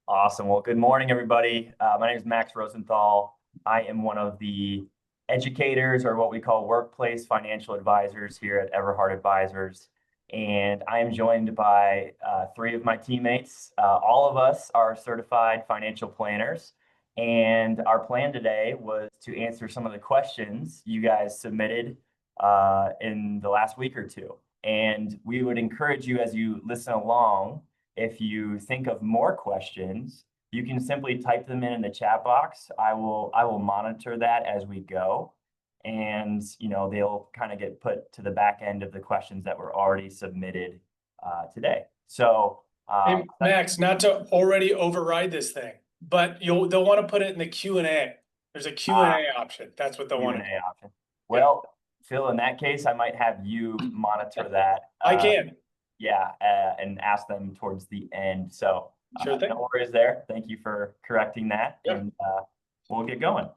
Awesome. Well, good morning, everybody. My name is Max Rosenthal. I am one of the educators, or what we call workplace financial advisors here at Everhart Advisors. And I am joined by three of my teammates. All of us are certified financial planners. And our plan today was to answer some of the questions you guys submitted in the last week or two. And we would encourage you, as you listen along, if you think of more questions, you can simply type them in the chat box. I will monitor that as we go. And they'll kind of get put to the back end of the questions that were already submitted today. So Hey, Max, not to already override this thing, but they'll want to put it in the Q&A. There's a Q&A option. That's what they'll want to do. Q&A option. Well, Phil, in that case, I might have you monitor that. I can. Yeah, and ask them towards the end. So Sure thing. no worries there. Thank you for correcting that. Yep. And we'll get going.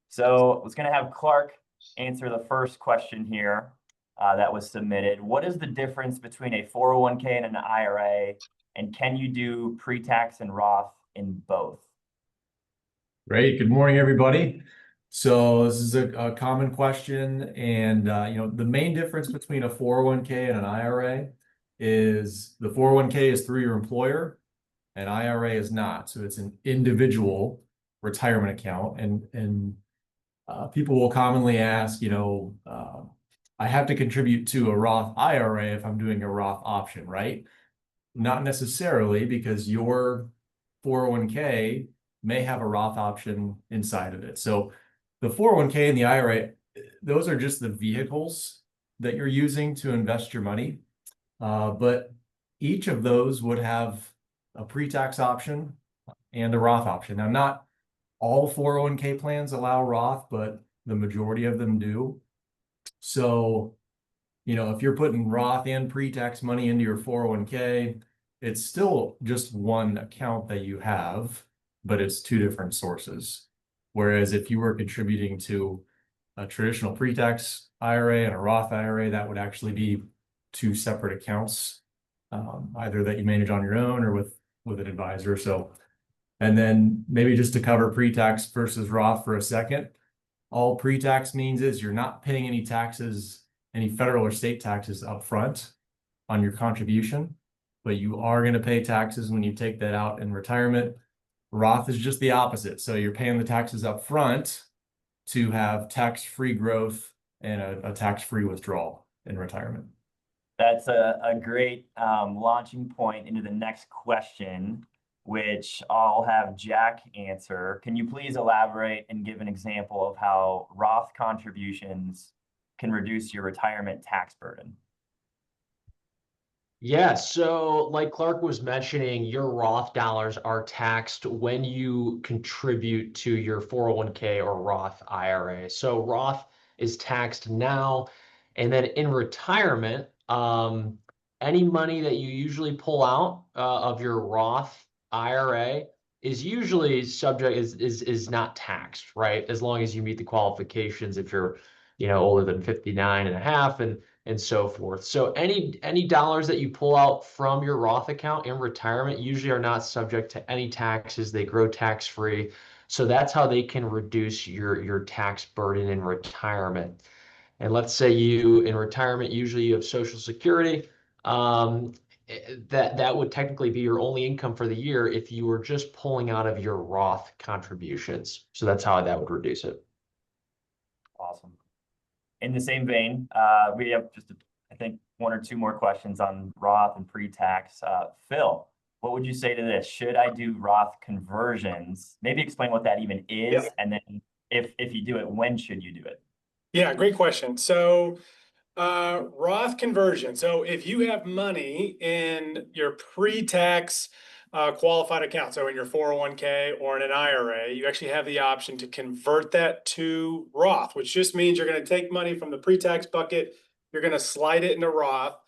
So I was going to have Clark answer the first question here that was submitted. What is the difference between a 401k and an IRA? And can you do pre-tax and Roth in both? Great. Good morning, everybody. So this is a common question. And, the main difference between a 401k and an IRA is the 401k is through your employer and IRA is not. So it's an individual retirement account. And people will commonly ask, I have to contribute to a Roth IRA if I'm doing a Roth option, right? Not necessarily, because your 401k may have a Roth option inside of it. So the 401k and the IRA, those are just the vehicles that you're using to invest your money. But each of those would have a pre-tax option and a Roth option. Now, not all 401k plans allow Roth, but the majority of them do. So, if you're putting Roth and pre-tax money into your 401k, it's still just one account that you have, but it's two different sources. Whereas if you were contributing to a traditional pre-tax IRA and a Roth IRA, that would actually be two separate accounts, either that you manage on your own or with an advisor. So, and then maybe just to cover pre-tax versus Roth for a second, all pre-tax means is you're not paying any taxes, any federal or state taxes up front on your contribution, but you are going to pay taxes when you take that out in retirement. Roth is just the opposite. So you're paying the taxes up front to have tax-free growth and a tax-free withdrawal in retirement. That's a great launching point into the next question, which I'll have Jack answer. Can you please elaborate and give an example of how Roth contributions can reduce your retirement tax burden? Yeah, so like Clark was mentioning, your Roth dollars are taxed when you contribute to your 401k or Roth IRA. So Roth is taxed now, and then in retirement, any money that you usually pull out of your Roth IRA is usually is not taxed, right? As long as you meet the qualifications, if you're older than 59 and a half and so forth. So any dollars that you pull out from your Roth account in retirement usually are not subject to any taxes. They grow tax-free. So that's how they can reduce your tax burden in retirement. And let's say in retirement, usually you have Social Security. That would technically be your only income for the year if you were just pulling out of your Roth contributions. So that's how that would reduce it. Awesome. In the same vein, we have just, I think, one or two more questions on Roth and pre-tax. Phil, what would you say to this? Should I do Roth conversions? Maybe explain what that even is. Yeah. And then if you do it, when should you do it? Yeah, great question. So Roth conversion. So if you have money in your pre-tax qualified account, so in your 401k or in an IRA, you actually have the option to convert that to Roth, which just means you're going to take money from the pre-tax bucket, you're going to slide it into Roth.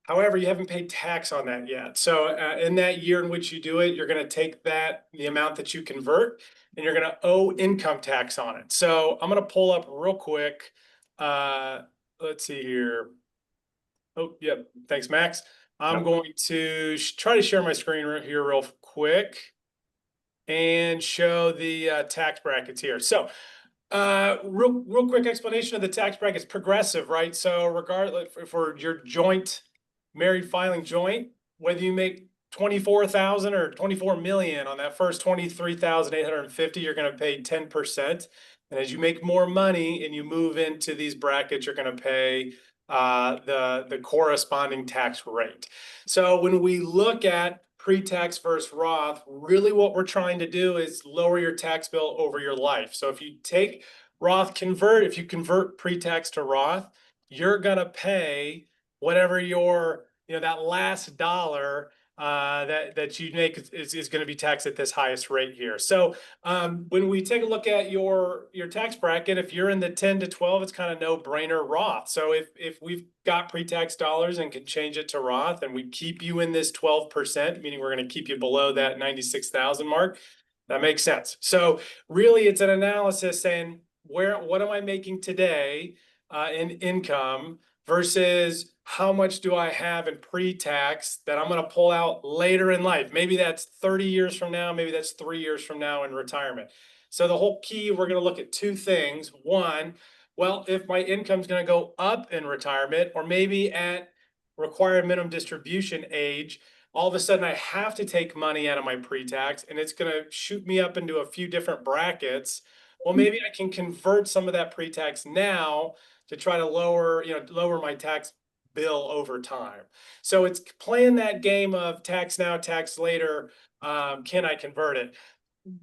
However, you haven't paid tax on that yet. So in that year in which you do it, you're going to take the amount that you convert, and you're going to owe income tax on it. So I'm going to pull up real quick. Let's see here. Oh, yep. Thanks, Max. I'm going to try to share my screen here real quick. and show the tax brackets here. So real quick explanation of the tax brackets. Progressive, right? So regardless, for your joint married filing joint, whether you make 24,000 or 24 million on that first 23,850, you're going to pay 10%. And as you make more money and you move into these brackets, you're going to pay the corresponding tax rate. So when we look at pre-tax versus Roth, really what we're trying to do is lower your tax bill over your life. So if you take if you convert pre-tax to Roth, you're gonna pay whatever your, that last dollar that you make is going to be taxed at this highest rate here. So when we take a look at your tax bracket, if you're in the 10 to 12, it's kind of no-brainer Roth. So if we've got pre-tax dollars and can change it to Roth, and we keep you in this 12%, meaning we're going to keep you below that 96,000 mark, that makes sense. So really, it's an analysis saying what am I making today in income versus how much do I have in pre-tax that I'm going to pull out later in life? Maybe that's 30 years from now. Maybe that's 3 years from now in retirement. So the whole key, we're going to look at two things. One, well, if my income's going to go up in retirement, or maybe at required minimum distribution age, all of a sudden I have to take money out of my pre-tax and it's going to shoot me up into a few different brackets. Well, maybe I can convert some of that pre-tax now to try to lower my tax bill over time. So it's playing that game of tax now, tax later. Can I convert it?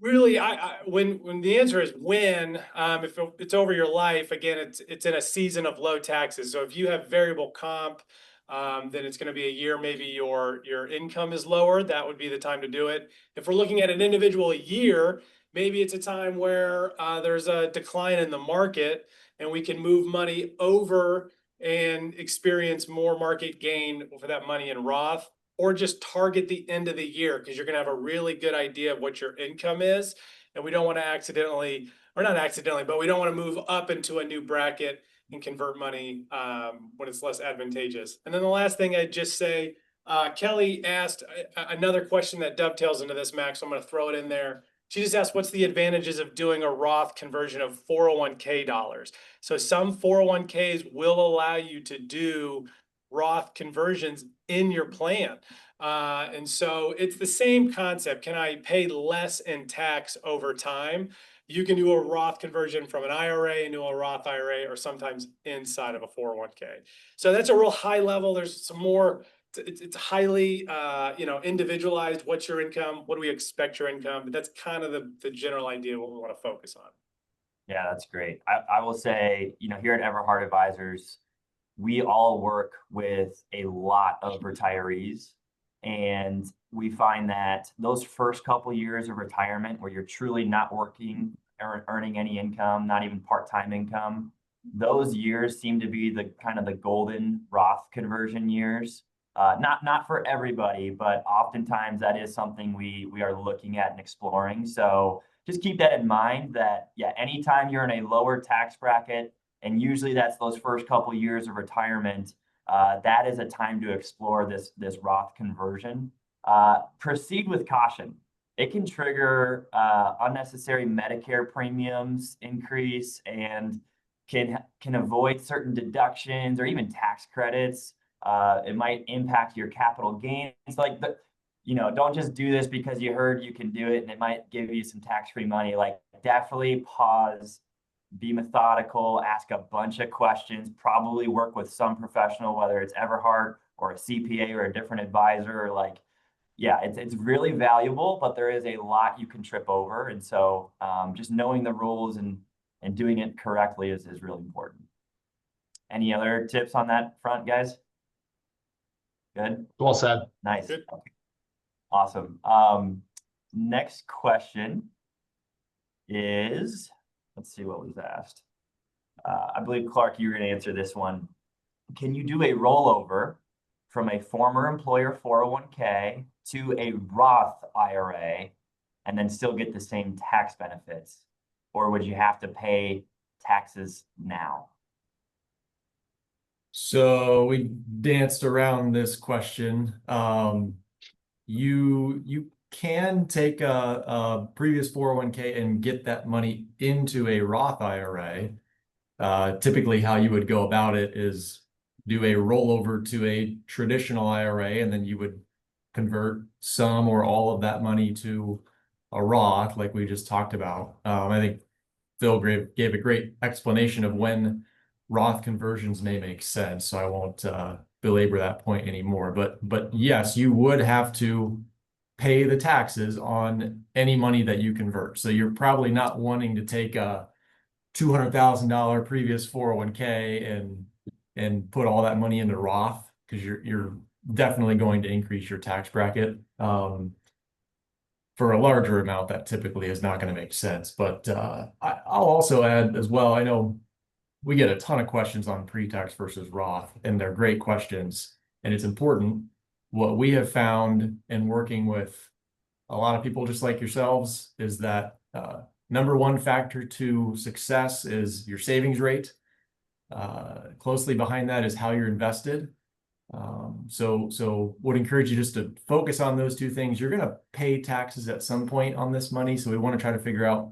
Really, when the answer is when, if it's over your life, again, it's in a season of low taxes. So if you have variable comp, then it's going to be a year, maybe your income is lower. That would be the time to do it. If we're looking at an individual year, maybe it's a time where there's a decline in the market and we can move money over and experience more market gain for that money in Roth, or just target the end of the year because you're going to have a really good idea of what your income is. And we don't want to accidentally, or not accidentally, but we don't want to move up into a new bracket and convert money when it's less advantageous. And then the last thing I'd just say, Kelly asked another question that dovetails into this, Max. So I'm going to throw it in there. She just asked, what's the advantages of doing a Roth conversion of 401k dollars? So some 401ks will allow you to do Roth conversions in your plan. And so it's the same concept. Can I pay less in tax over time? You can do a Roth conversion from an IRA into a Roth IRA, or sometimes inside of a 401k. So that's a real high level. There's some more. It's highly, individualized. What's your income? What do we expect your income? But that's kind of the general idea of what we want to focus on. Yeah, that's great. I will say, here at Everhard Advisors, we all work with a lot of retirees, and we find that those first couple years of retirement where you're truly not working or earning any income, not even part-time income, those years seem to be the kind of the golden Roth conversion years. Not for everybody, but oftentimes that is something we are looking at and exploring. So just keep that in mind that, yeah, anytime you're in a lower tax bracket, and usually that's those first couple of years of retirement, that is a time to explore this Roth conversion. Proceed with caution. It can trigger unnecessary Medicare premiums increase and can avoid certain deductions or even tax credits. It might impact your capital gains. Like, don't just do this because you heard you can do it and it might give you some tax-free money. Like, definitely pause, be methodical, ask a bunch of questions, probably work with some professional, whether it's Everhard or a CPA or a different advisor. Like, yeah, it's really valuable, but there is a lot you can trip over. And so just knowing the rules and doing it correctly is really important. Any other tips on that front, guys? Good. Well said. Nice. Good. Okay. Awesome. Next question is, let's see what was asked. I believe, Clark, you're going to answer this one. Can you do a rollover from a former employer 401k to a Roth IRA and then still get the same tax benefits? Or would you have to pay taxes now? So we danced around this question. You can take a previous 401k and get that money into a Roth IRA. Typically how you would go about it is do a rollover to a traditional IRA, and then you would convert some or all of that money to a Roth, like we just talked about. I think Phil gave a great explanation of when Roth conversions may make sense, so I won't belabor that point anymore. But yes, you would have to pay the taxes on any money that you convert. So you're probably not wanting to take a $200,000 previous 401k and put all that money into Roth, because you're definitely going to increase your tax bracket. For a larger amount, that typically is not going to make sense. But I'll also add as well, I know we get a ton of questions on pre-tax versus Roth, and they're great questions, and it's important. What we have found in working with a lot of people just like yourselves is that number one factor to success is your savings rate. Closely behind that is how you're invested. So would encourage you just to focus on those two things. You're going to pay taxes at some point on this money, so we want to try to figure out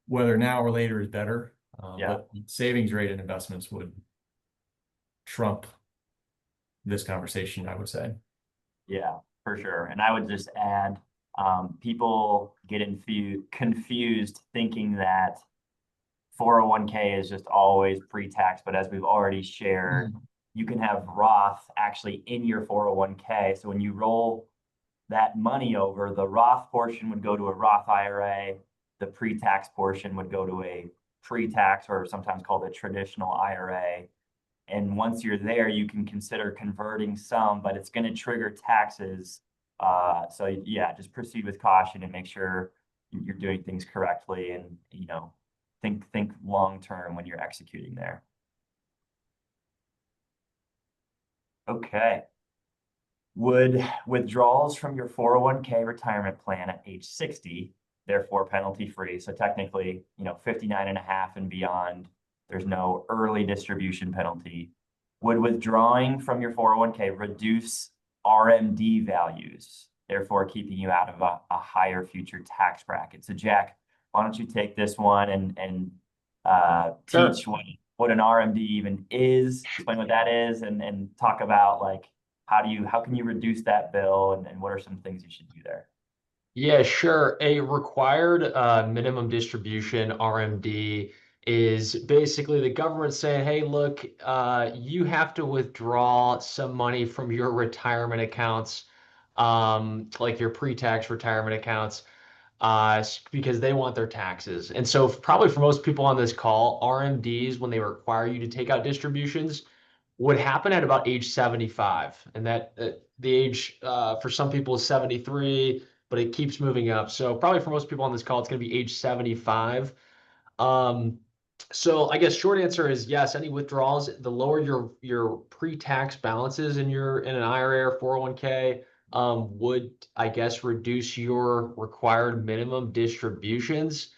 whether now or later is better. But savings rate and investments would trump this conversation, I would say. Yeah, for sure. And I would just add, people get confused thinking that 401k is just always pre-tax, but as we've already shared, you can have Roth actually in your 401k. So when you roll that money over, the Roth portion would go to a Roth IRA, the pre-tax portion would go to a pre-tax, or sometimes called a traditional IRA. And once you're there, you can consider converting some, but it's going to trigger taxes. So yeah, just proceed with caution and make sure you're doing things correctly, and think long term when you're executing there. Okay. Would withdrawals from your 401k retirement plan at age 60, therefore penalty free? So technically, 59 and a half and beyond, there's no early distribution penalty. Would withdrawing from your 401k reduce RMD values, therefore keeping you out of a higher future tax bracket? So Jack, why don't you take this one and teach what an RMD even is, explain what that is, and talk about like how can you reduce that bill, and what are some things you should do there? Yeah, sure. A required minimum distribution, RMD, is basically the government saying, hey, look, you have to withdraw some money from your retirement accounts, like your pre-tax retirement accounts, because they want their taxes. And so probably for most people on this call, RMDs, when they require you to take out distributions, would happen at about age 75. And that the age for some people is 73, but it keeps moving up. So probably for most people on this call, it's going to be age 75. So I guess short answer is yes, any withdrawals, the lower your pre-tax balances in an IRA or 401k, would, I guess, reduce your required minimum distributions.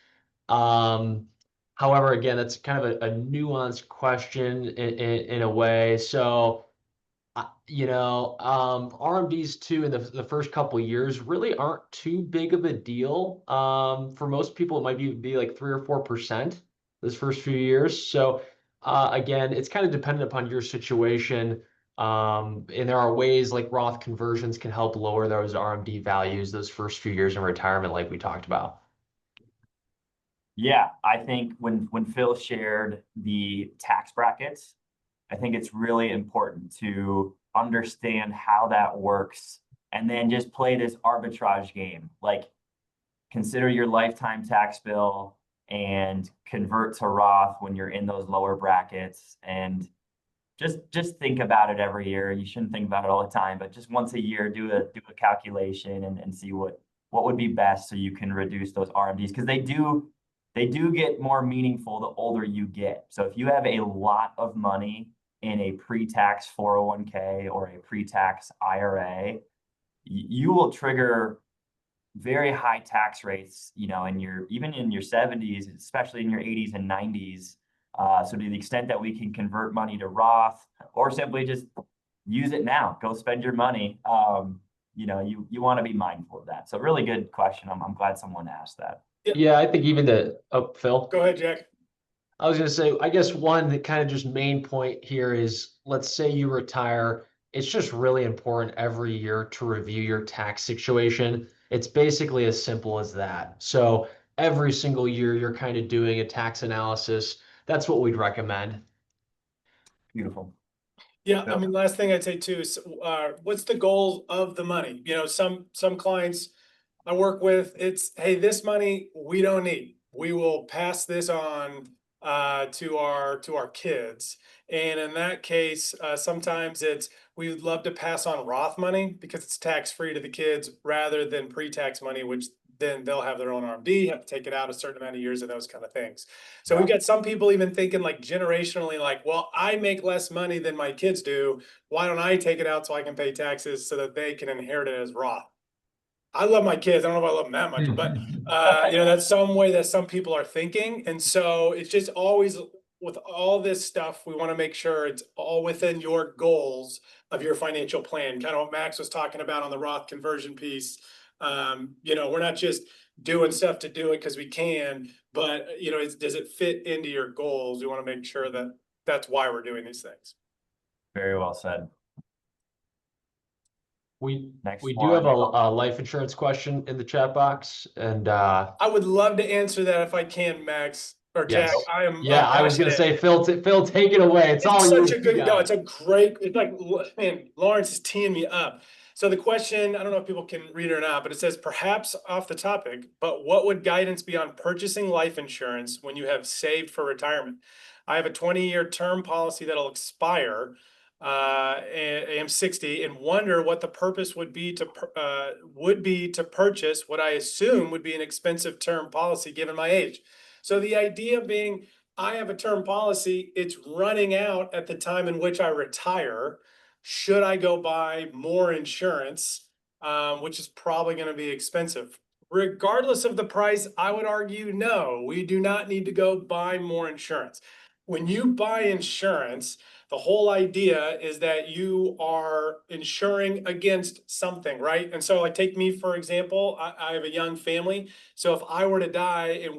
However, again, that's kind of a nuanced question in a way. So, RMDs too in the first couple of years really aren't too big of a deal. For most people, it might be like 3 or 4% those first few years. So, again, it's kind of dependent upon your situation. And there are ways like Roth conversions can help lower those RMD values those first few years in retirement, like we talked about. Yeah, I think when Phil shared the tax brackets, I think it's really important to understand how that works and then just play this arbitrage game. Like, consider your lifetime tax bill and convert to Roth when you're in those lower brackets, and just think about it every year. You shouldn't think about it all the time, but just once a year, do a calculation and see what would be best so you can reduce those RMDs, because they do get more meaningful the older you get. So if you have a lot of money in a pre-tax 401k or a pre-tax IRA, you will trigger very high tax rates, even in your 70s, especially in your 80s and 90s. So to the extent that we can convert money to Roth, or simply just use it now, go spend your money. you know, you want to be mindful of that. So really good question. I'm glad someone asked that. Yeah, I think even Phil. Go ahead, Jack. I was gonna say, I guess one that kind of just main point here is, let's say you retire. It's just really important every year to review your tax situation. It's basically as simple as that. So every single year you're kind of doing a tax analysis. That's what we'd recommend. Beautiful. Yeah, Yeah. I mean, last thing I'd say too is, what's the goal of the money? You know, some clients I work with, it's, hey, this money we don't need. We will pass this on to our kids. And in that case, sometimes it's, we would love to pass on Roth money because it's tax free to the kids rather than pre-tax money, which then they'll have their own RMD, have to take it out a certain amount of years and those kind of things. So we've got some people even thinking like generationally, like, well, I make less money than my kids do. Why don't I take it out so I can pay taxes so that they can inherit it as Roth? I love my kids. I don't know if I love them that much, but you know, that's some way that some people are thinking. And so it's just always with all this stuff, we want to make sure it's all within your goals of your financial plan. Kind of what Max was talking about on the Roth conversion piece. You know, we're not just doing stuff to do it because we can, but you know, does it fit into your goals? We want to make sure that that's why we're doing these things. Very well said. We Next do one. have a life insurance question in the chat box, and I would love to answer that if I can, Max or Jack. yes. I am. Yeah, I was gonna passionate. say, Phil, take it away. It's all such you. a good, You no, got it's it. a great, it's like, man, Lawrence is teeing me up. So the question, I don't know if people can read it or not, but it says, perhaps off the topic, but what would guidance be on purchasing life insurance when you have saved for retirement? I have a 20-year term policy that'll expire. I am 60 and wonder what the purpose would be to purchase what I assume would be an expensive term policy given my age. So the idea being, I have a term policy, it's running out at the time in which I retire. Should I go buy more insurance, which is probably going to be expensive? Regardless of the price, I would argue no, we do not need to go buy more insurance. When you buy insurance, the whole idea is that you are insuring against something, right? And so, like, take me for example. I have a young family. So if I were to die and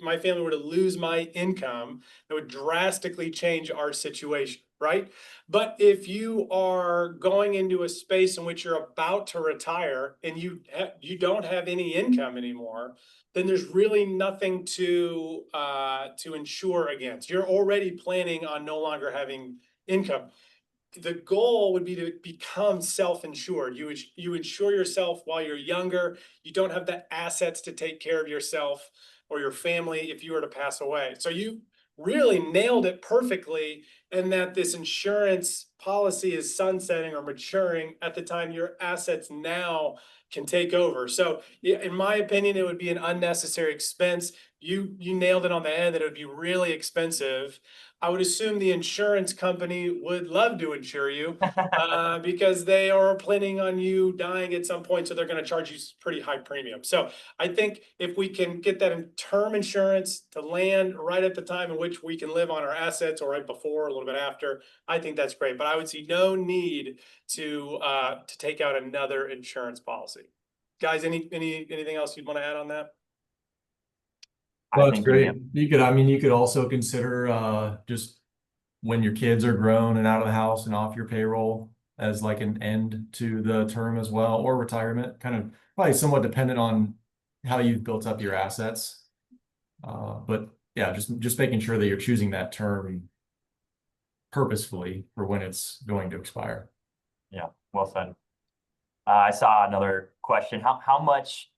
my family were to lose my income, it would drastically change our situation, right? But if you are going into a space in which you're about to retire and you don't have any income anymore, then there's really nothing to insure against. You're already planning on no longer having income. The goal would be to become self-insured. You insure yourself while you're younger. You don't have the assets to take care of yourself or your family if you were to pass away. So you really nailed it perfectly, and that this insurance policy is sunsetting or maturing at the time your assets now can take over. So in my opinion, it would be an unnecessary expense. You nailed it on the head that it would be really expensive. I would assume the insurance company would love to insure you because they are planning on you dying at some point. So they're going to charge you pretty high premium. So I think if we can get that in term insurance to land right at the time in which we can live on our assets, or right before, or a little bit after, I think that's great. But I would see no need to take out another insurance policy. Guys, anything else you'd want to add on that? Well, I that's think great. You could also consider just when your kids are grown and out of the house and off your payroll as like an end to the term as well, or retirement, kind of probably somewhat dependent on how you've built up your assets. But yeah, just making sure that you're choosing that term purposefully for when it's going to expire. Yeah, well said. I saw another question. How much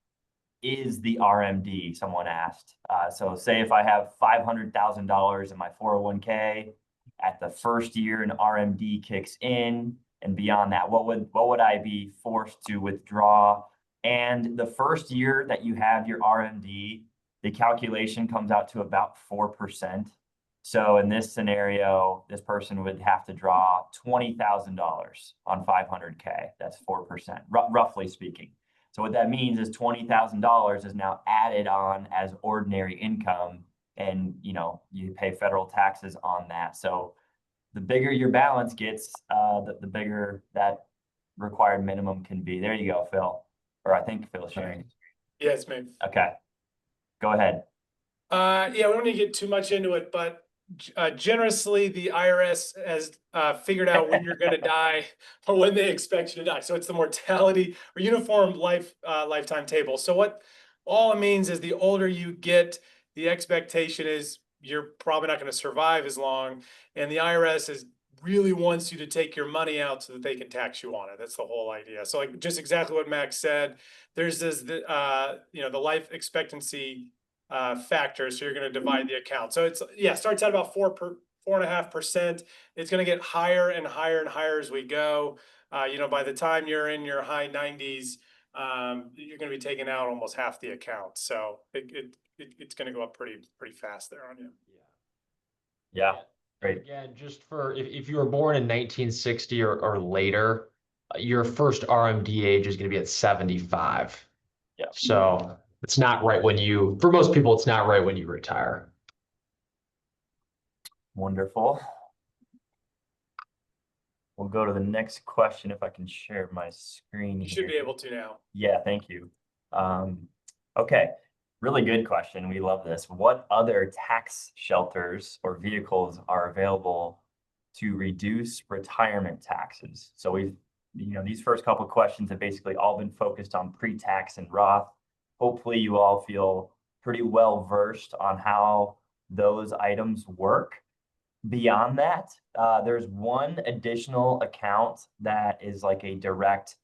is the RMD? Someone asked. So say if I have $500,000 in my 401k, at the first year an RMD kicks in, and beyond that, what would I be forced to withdraw? And the first year that you have your RMD, the calculation comes out to about 4%. So in this scenario, this person would have to draw $20,000 on 500K. That's 4%, roughly speaking. So what that means is $20,000 is now added on as ordinary income, and you pay federal taxes on that. So the bigger your balance gets, the bigger that required minimum can be. There you go, Phil. Or I think Phil's sharing. Yeah, it's me. Okay, go ahead. Yeah, we don't need to get too much into it, but generously, the IRS has figured out when you're going to die or when they expect you to die. So it's the mortality or uniform lifetime table. So what all it means is the older you get, the expectation is you're probably not going to survive as long, and the IRS really wants you to take your money out so that they can tax you on it. That's the whole idea. So like just exactly what Max said. There's this, the life expectancy factor. So you're going to divide the account. So it's, starts at about 4.5%. It's going to get higher and higher and higher as we go. By the time you're in your high 90s, you're going to be taking out almost half the account. So it's going to go up pretty fast there on you. Yeah, great. Again, just for if you were born in 1960 or later, your first RMD age is going to be at 75. Yeah. So it's not right for most people, it's not right when you retire. Wonderful. We'll go to the next question if I can share my screen You here. should be able to now. Yeah, thank you. Okay, really good question. We love this. What other tax shelters or vehicles are available to reduce retirement taxes? So these first couple of questions have basically all been focused on pre-tax and Roth. Hopefully you all feel pretty well versed on how those items work. Beyond that, there's one additional account that is like a direct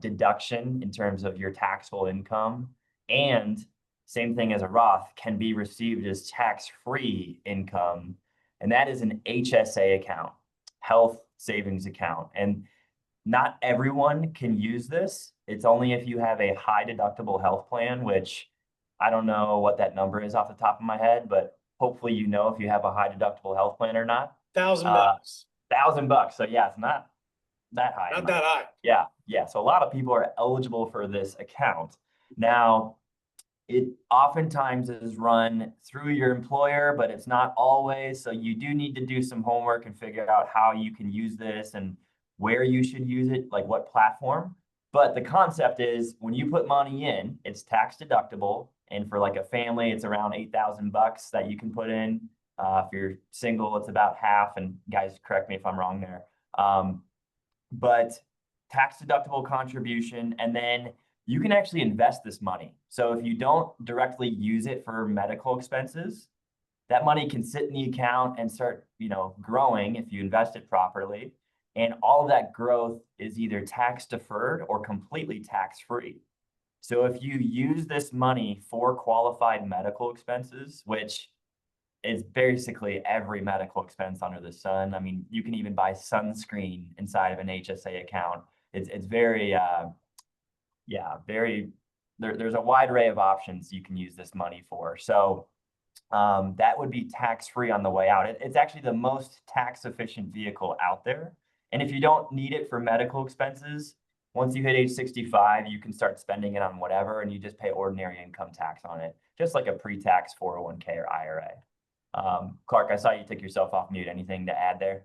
deduction in terms of your taxable income, and same thing as a Roth, can be received as tax-free income, and that is an HSA account, health savings account. And not everyone can use this. It's only if you have a high deductible health plan, which I don't know what that number is off the top of my head, but hopefully you know if you have a high deductible health plan or not. $1,000. $1,000. So yeah, it's not that high. Not that high. Yeah. So a lot of people are eligible for this account. Now, it oftentimes is run through your employer, but it's not always. So you do need to do some homework and figure out how you can use this and where you should use it, like what platform. But the concept is when you put money in, it's tax deductible. And for like a family, it's around $8,000 that you can put in. If you're single, it's about half. And guys, correct me if I'm wrong there. But tax deductible contribution, and then you can actually invest this money. So if you don't directly use it for medical expenses, that money can sit in the account and start, growing if you invest it properly. And all of that growth is either tax deferred or completely tax free. So if you use this money for qualified medical expenses, which is basically every medical expense under the sun. I mean, you can even buy sunscreen inside of an HSA account. It's very, there's a wide array of options you can use this money for. So that would be tax-free on the way out. It's actually the most tax-efficient vehicle out there. And if you don't need it for medical expenses, once you hit age 65, you can start spending it on whatever, and you just pay ordinary income tax on it, just like a pre-tax 401k or IRA. Clark, I saw you took yourself off mute. Anything to add there?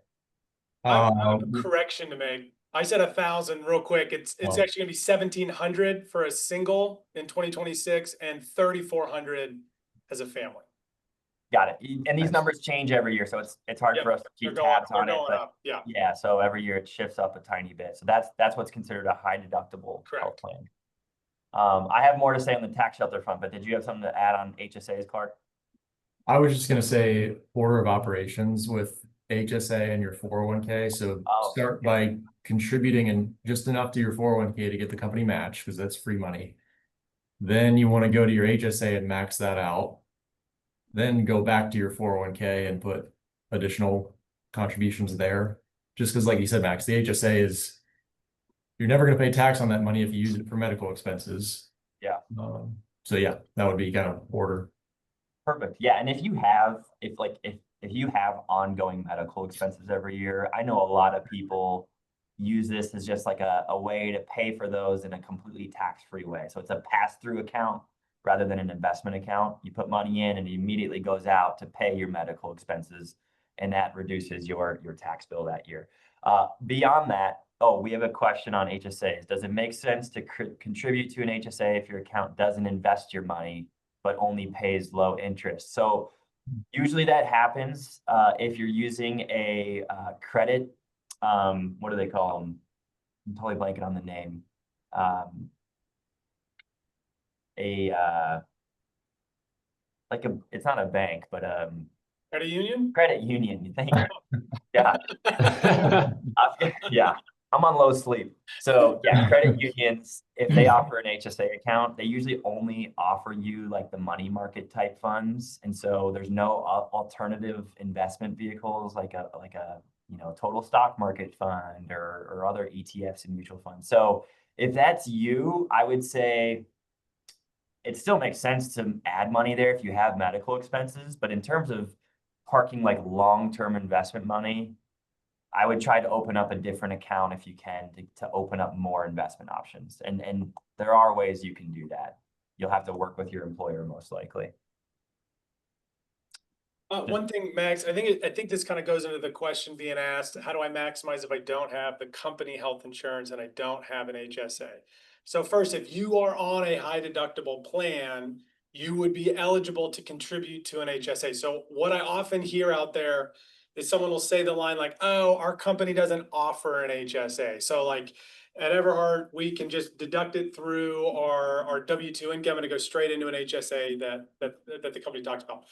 I have a correction to make. I said 1,000 real quick. It's actually going to be 1,700 for a single in 2026 and 3,400 as a family. Got it. And these numbers change every year, so it's hard for us to keep tabs on it. But yeah, so every year it shifts up a tiny bit. So that's what's considered a high deductible health plan. I have more to say on the tax shelter front, but did you have something to add on HSAs, Clark? I was just going to say order of operations with HSA and your 401k. So start by contributing in just enough to your 401k to get the company match, because that's free money. Then you want to go to your HSA and max that out. Then go back to your 401k and put additional contributions there. Just because, like you said, Max, the HSA is, you're never going to pay tax on that money if you use it for medical expenses. Yeah. So yeah, that would be kind of order. Perfect. Yeah. And if you have ongoing medical expenses every year, I know a lot of people use this as just like a way to pay for those in a completely tax-free way. So it's a pass-through account rather than an investment account. You put money in and it immediately goes out to pay your medical expenses, and that reduces your tax bill that year. Beyond that, Oh, we have a question on HSAs. Does it make sense to contribute to an HSA if your account doesn't invest your money, but only pays low interest? So usually that happens if you're using a credit, what do they call them? I'm totally blanking on the name. It's not a bank, but Credit union? credit union, you think? Yeah. Yeah, I'm on low sleep. So yeah, credit unions, if they offer an HSA account, they usually only offer you like the money market type funds. And so there's no alternative investment vehicles like a total stock market fund or other ETFs and mutual funds. So if that's you, I would say it still makes sense to add money there if you have medical expenses. But in terms of parking like long-term investment money, I would try to open up a different account if you can to open up more investment options. And there are ways you can do that. You'll have to work with your employer most likely. One thing, Max, I think this kind of goes into the question being asked, how do I maximize if I don't have the company health insurance and I don't have an HSA? So first, if you are on a high deductible plan, you would be eligible to contribute to an HSA. So what I often hear out there is someone will say the line like, oh, our company doesn't offer an HSA. So like at Everhart, we can just deduct it through our W-2 income and it goes straight into an HSA that the company talks about.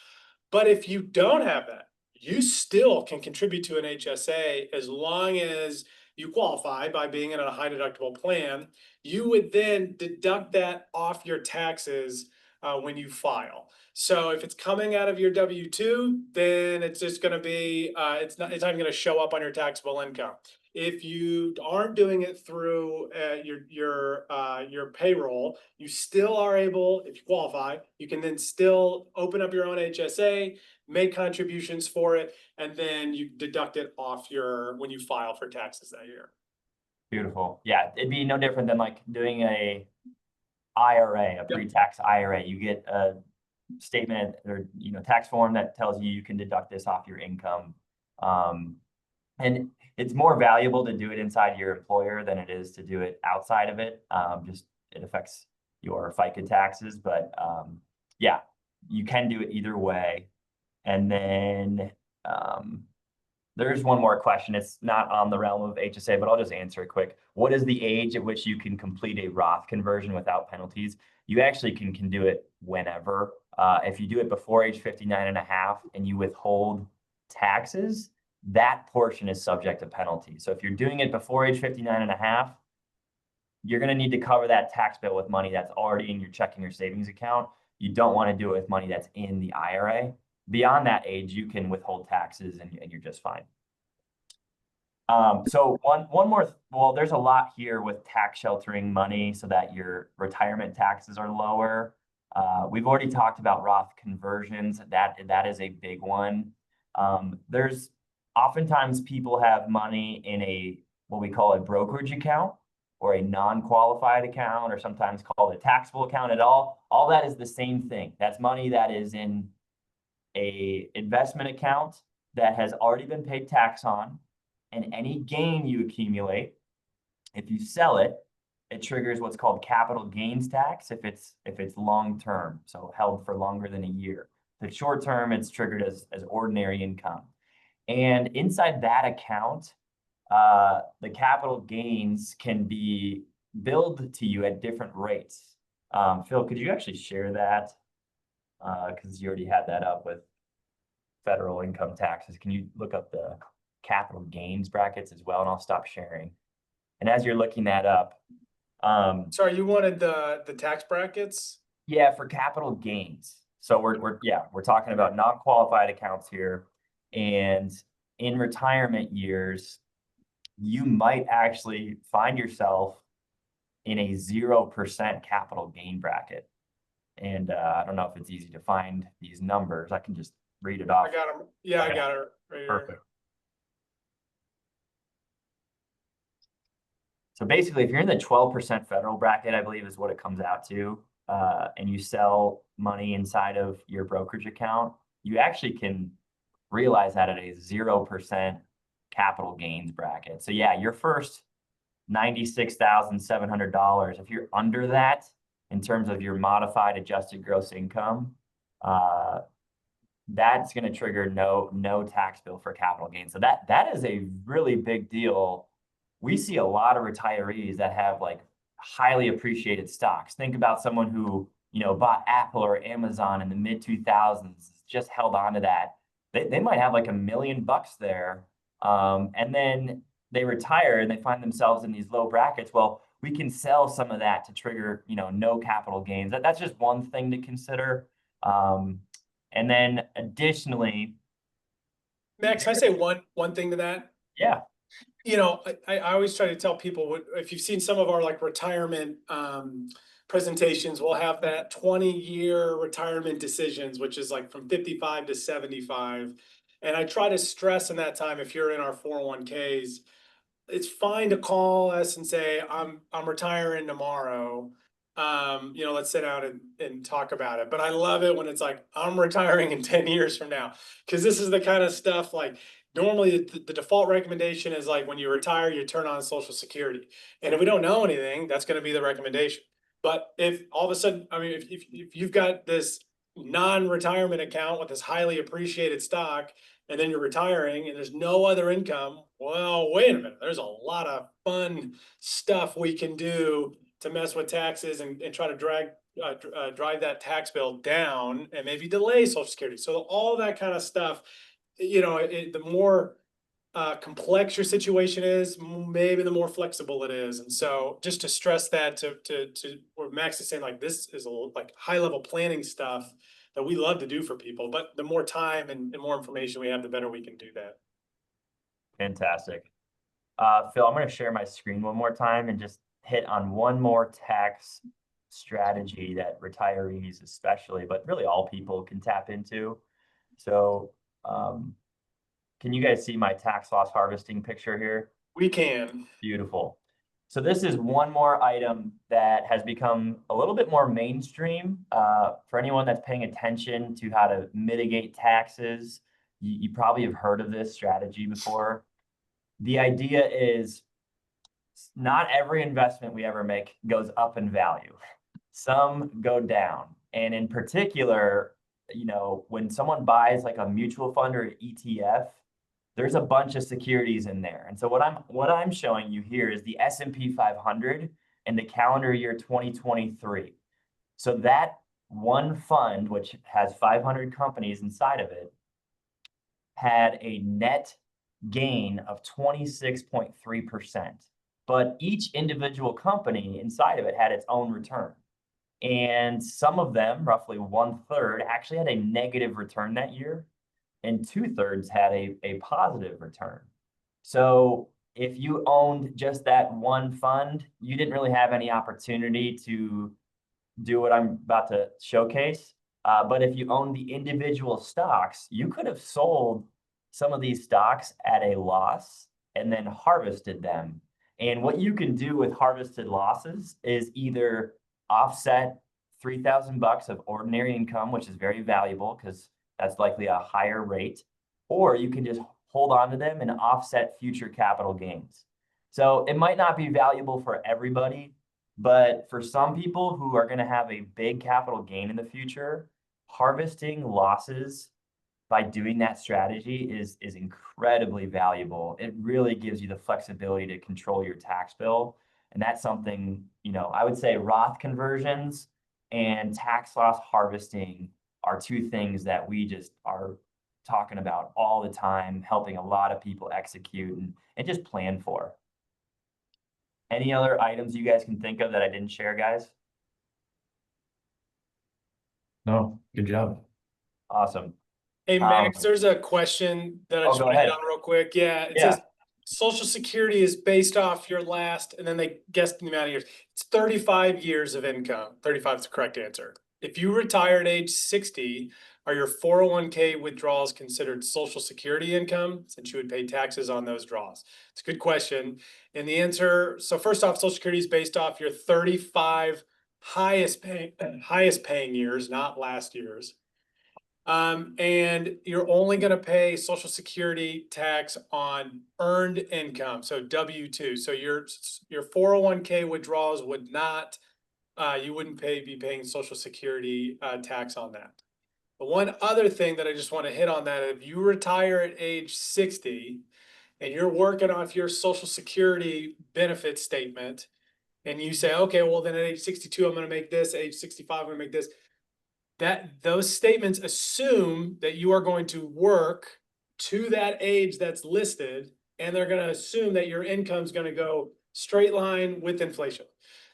But if you don't have that, you still can contribute to an HSA as long as you qualify by being in a high deductible plan. You would then deduct that off your taxes when you file. So if it's coming out of your W-2, then it's just going to be, it's not even going to show up on your taxable income. If you aren't doing it through your payroll, you still are able, if you qualify, you can then still open up your own HSA, make contributions for it, and then you deduct it off when you file for taxes that year. Beautiful. Yeah, it'd be no different than like doing a IRA, a pre-tax IRA. You get a statement or tax form that tells you can deduct this off your income. And it's more valuable to do it inside your employer than it is to do it outside of it. Just it affects your FICA taxes, but yeah, you can do it either way. And then there's one more question. It's not on the realm of HSA, but I'll just answer it quick. What is the age at which you can complete a Roth conversion without penalties? You actually can do it whenever. If you do it before age 59 and a half and you withhold taxes, that portion is subject to penalty. So if you're doing it before age 59 and a half, you're going to need to cover that tax bill with money that's already in your checking or savings account. You don't want to do it with money that's in the IRA. Beyond that age, you can withhold taxes and you're just fine. So one more, well, there's a lot here with tax sheltering money so that your retirement taxes are lower. We've already talked about Roth conversions. That is a big one. There's oftentimes people have money in what we call a brokerage account or a non-qualified account, or sometimes called a taxable account. All that is the same thing. That's money that is in a investment account that has already been paid tax on, and any gain you accumulate, if you sell it, it triggers what's called capital gains tax if it's long term, so held for longer than a year. If it's short term, it's triggered as ordinary income. And inside that account, the capital gains can be billed to you at different rates. Phil, could you actually share that? Because you already had that up with federal income taxes. Can you look up the capital gains brackets as well? And I'll stop sharing. And as you're looking that up, sorry, you wanted the tax brackets? Yeah, for capital gains. So we're talking about non-qualified accounts here, and in retirement years, you might actually find yourself in a 0% capital gain bracket. And I don't know if it's easy to find these numbers. I can just read it off. I got them. Yeah, I got it right here. Perfect. So basically, if you're in the 12% federal bracket, I believe is what it comes out to, and you sell money inside of your brokerage account, you actually can realize that at a 0% capital gains bracket. So yeah, your first $96,700. If you're under that in terms of your modified adjusted gross income, that's going to trigger no tax bill for capital gains. So that is a really big deal. We see a lot of retirees that have like highly appreciated stocks. Think about someone who, bought Apple or Amazon in the mid 2000s, just held on to that. They might have like $1 million there. And then they retire and they find themselves in these low brackets. Well, we can sell some of that to trigger, no capital gains. That's just one thing to consider. And then additionally, Max, can I say one thing to that? yeah, I always try to tell people, if you've seen some of our like retirement presentations, we'll have that 20-year retirement decisions, which is like from 55 to 75. And I try to stress in that time, if you're in our 401ks, it's fine to call us and say, I'm retiring tomorrow. Let's sit down and talk about it. But I love it when it's like, I'm retiring in 10 years from now, because this is the kind of stuff like, normally the default recommendation is like, when you retire, you turn on Social Security. And if we don't know anything, that's going to be the recommendation. But if all of a sudden, if you've got this non-retirement account with this highly appreciated stock, and then you're retiring and there's no other income, well, wait a minute, there's a lot of fun stuff we can do to mess with taxes and try to drive that tax bill down and maybe delay Social Security. So all that kind of stuff, the more complex your situation is, maybe the more flexible it is. And so just to stress that to what Max is saying, like, this is like high level planning stuff that we love to do for people, but the more time and more information we have, the better we can do that. fantastic. Phil, I'm going to share my screen one more time and just hit on one more tax strategy that retirees especially, but really all people can tap into. So can you guys see my tax loss harvesting picture here? We can. Beautiful. So this is one more item that has become a little bit more mainstream for anyone that's paying attention to how to mitigate taxes. You probably have heard of this strategy before. The idea is not every investment we ever make goes up in value. Some go down. And in particular, when someone buys like a mutual fund or an ETF, there's a bunch of securities in there. And so what I'm showing you here is the S&P 500 in the calendar year 2023. So that one fund, which has 500 companies inside of it, had a net gain of 26.3%. But each individual company inside of it had its own return. And some of them, roughly 1/3, actually had a negative return that year, and 2/3 had a positive return. So if you owned just that one fund, you didn't really have any opportunity to do what I'm about to showcase. But if you own the individual stocks, you could have sold some of these stocks at a loss and then harvested them. And what you can do with harvested losses is either offset $3,000 of ordinary income, which is very valuable because that's likely a higher rate, or you can just hold on to them and offset future capital gains. So it might not be valuable for everybody, but for some people who are going to have a big capital gain in the future, harvesting losses by doing that strategy is incredibly valuable. It really gives you the flexibility to control your tax bill. And that's something, I would say Roth conversions and tax loss harvesting are two things that we just are talking about all the time, helping a lot of people execute and just plan for. Any other items you guys can think of that I didn't share, guys? No, good job. Awesome. Hey, Max, there's a question that I just go want to hit ahead. on real quick. Yeah, it says Social Security is based off your last, and then they guess the amount of years. It's 35 years of income. 35 is the correct answer. If you retire at age 60, are your 401k withdrawals considered Social Security income, since you would pay taxes on those draws? It's a good question. And the answer, so first off, Social Security is based off your 35 highest paying years, not last year's. And you're only going to pay Social Security tax on earned income, so W-2. So your 401k withdrawals would not, you wouldn't be paying Social Security tax on that. But one other thing that I just want to hit on that, if you retire at age 60 and you're working off your Social Security benefit statement, and you say, okay, well then at age 62, I'm going to make this, at age 65, I'm going to make this. Those statements assume that you are going to work to that age that's listed, and they're going to assume that your income is going to go straight line with inflation.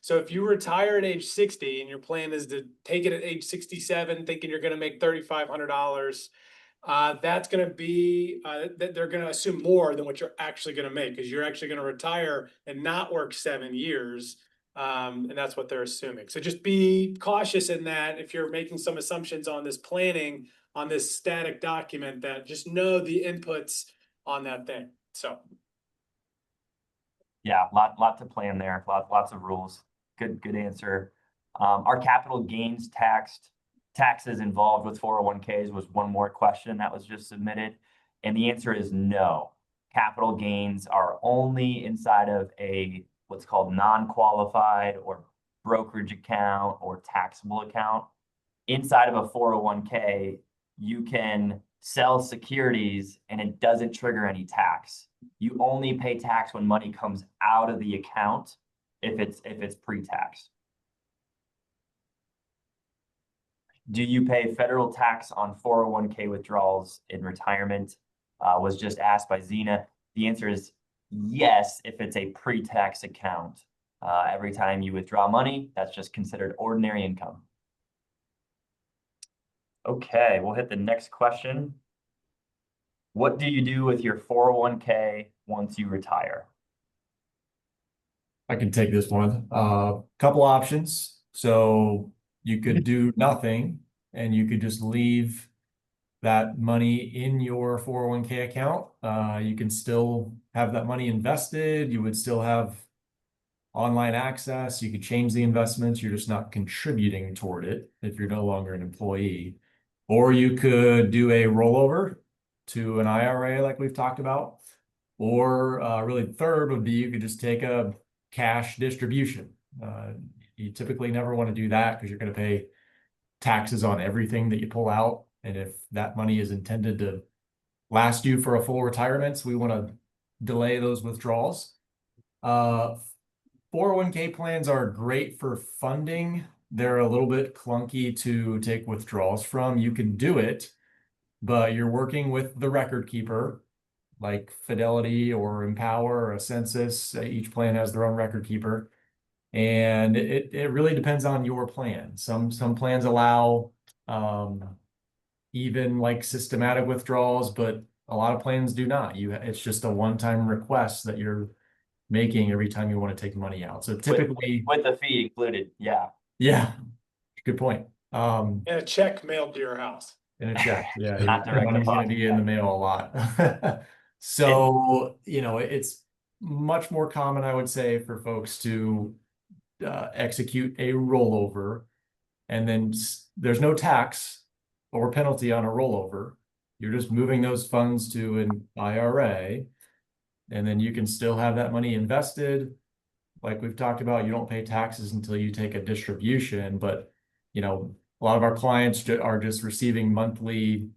So if you retire at age 60 and your plan is to take it at age 67, thinking you're going to make $3,500, that's going to be that they're going to assume more than what you're actually going to make, because you're actually going to retire and not work 7 years. And that's what they're assuming. So just be cautious in that if you're making some assumptions on this planning, on this static document, that just know the inputs on that thing. So. Yeah, lot to plan there. Lots of rules. Good answer. Are capital gains taxes involved with 401ks was one more question that was just submitted. And the answer is no. Capital gains are only inside of what's called non-qualified or brokerage account or taxable account. Inside of a 401k, you can sell securities and it doesn't trigger any tax. You only pay tax when money comes out of the account if it's pre-tax. Do you pay federal tax on 401k withdrawals in retirement? Was just asked by Zena. The answer is yes, if it's a pre-tax account. Every time you withdraw money, that's just considered ordinary income. Okay, we'll hit the next question. What do you do with your 401k once you retire? I can take this one. Couple options. So you could do nothing and you could just leave that money in your 401k account. You can still have that money invested. You would still have online access. You could change the investments. You're just not contributing toward it if you're no longer an employee. Or you could do a rollover to an IRA like we've talked about. Or really the third would be you could just take a cash distribution. You typically never want to do that because you're going to pay taxes on everything that you pull out. And if that money is intended to last you for a full retirement, so we want to delay those withdrawals. 401k plans are great for funding. They're a little bit clunky to take withdrawals from. You can do it, but you're working with the record keeper, like Fidelity or Empower or a Census. Each plan has their own record keeper. And it really depends on your plan. Some plans allow even like systematic withdrawals, but a lot of plans do not. It's just a one-time request that you're making every time you want to take money out. So typically with the fee included, yeah. Yeah, good point. And a check mailed to your house. In a check, yeah, Not your direct money's going to deposit, be in the mail a lot. So, it's much more common, I would say, for folks to execute a rollover, and then there's no tax or penalty on a rollover. You're just moving those funds to an IRA, and then you can still have that money invested. Like we've talked about, you don't pay taxes until you take a distribution, but a lot of our clients are just receiving monthly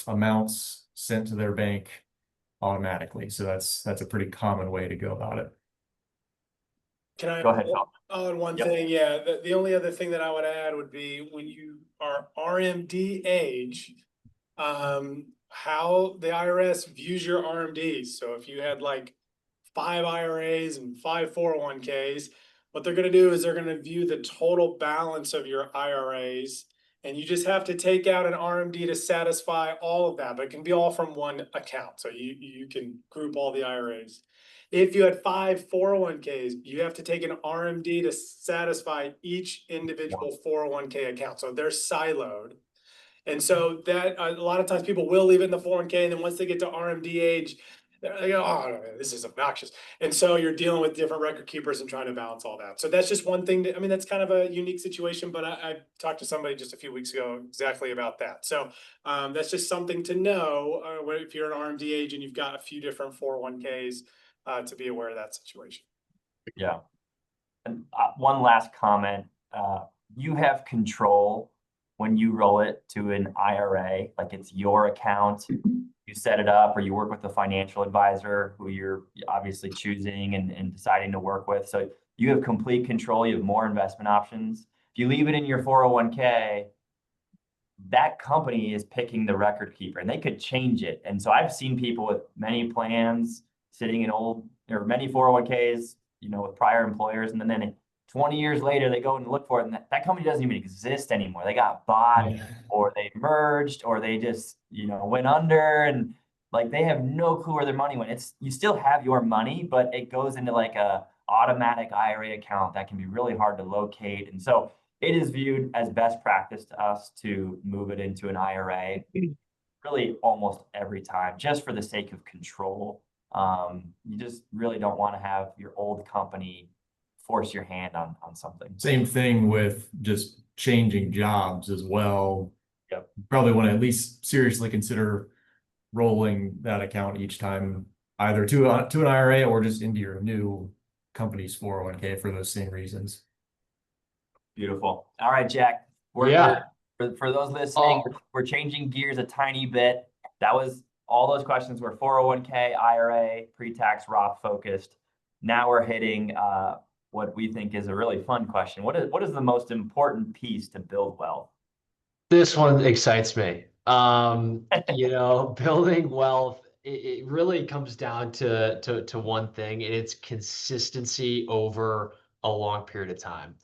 amounts sent to their bank automatically. So that's a pretty common way to go about it. Can I Go ahead, Phil. add one Yep. thing? Yeah, the only other thing that I would add would be when you are RMD age, how the IRS views your RMDs. So if you had like 5 IRAs and 5 401ks, what they're going to do is they're going to view the total balance of your IRAs, and you just have to take out an RMD to satisfy all of that, but it can be all from one account. So you can group all the IRAs. If you had 5 401ks, you have to take an RMD to satisfy each individual 401k account. So they're siloed. And so that a lot of times people will leave it in the 401k, and then once they get to RMD age, they go, oh, no, this is obnoxious. And so you're dealing with different record keepers and trying to balance all that. So that's just one thing I mean, that's kind of a unique situation, but I talked to somebody just a few weeks ago exactly about that. So that's just something to know if you're an RMD agent, you've got a few different 401ks to be aware of that situation. Yeah. And one last comment, you have control when you roll it to an IRA, like it's your account, you set it up, or you work with a financial advisor who you're obviously choosing and deciding to work with. So you have complete control, you have more investment options. If you leave it in your 401k, that company is picking the record keeper and they could change it. And so I've seen people with many plans sitting in old or many 401ks, with prior employers. And then 20 years later, they go and look for it. And that company doesn't even exist anymore. They got bought or they merged or they just, went under, and like they have no clue where their money went. You still have your money, but it goes into like a automatic IRA account that can be really hard to locate. And so it is viewed as best practice to us to move it into an IRA really almost every time, just for the sake of control. You just really don't want to have your old company force your hand on something. Same thing with just changing jobs as well. Yep. Probably want to at least seriously consider rolling that account each time, either to an IRA or just into your new company's 401k for those same reasons. Beautiful. All right, Jack. For those listening, we're changing gears a tiny bit. That was all those questions were 401k, IRA, pre-tax, Roth focused. Now we're hitting what we think is a really fun question. What is the most important piece to build wealth? This one excites me. Building wealth, it really comes down to one thing, and it's consistency over a long period of time.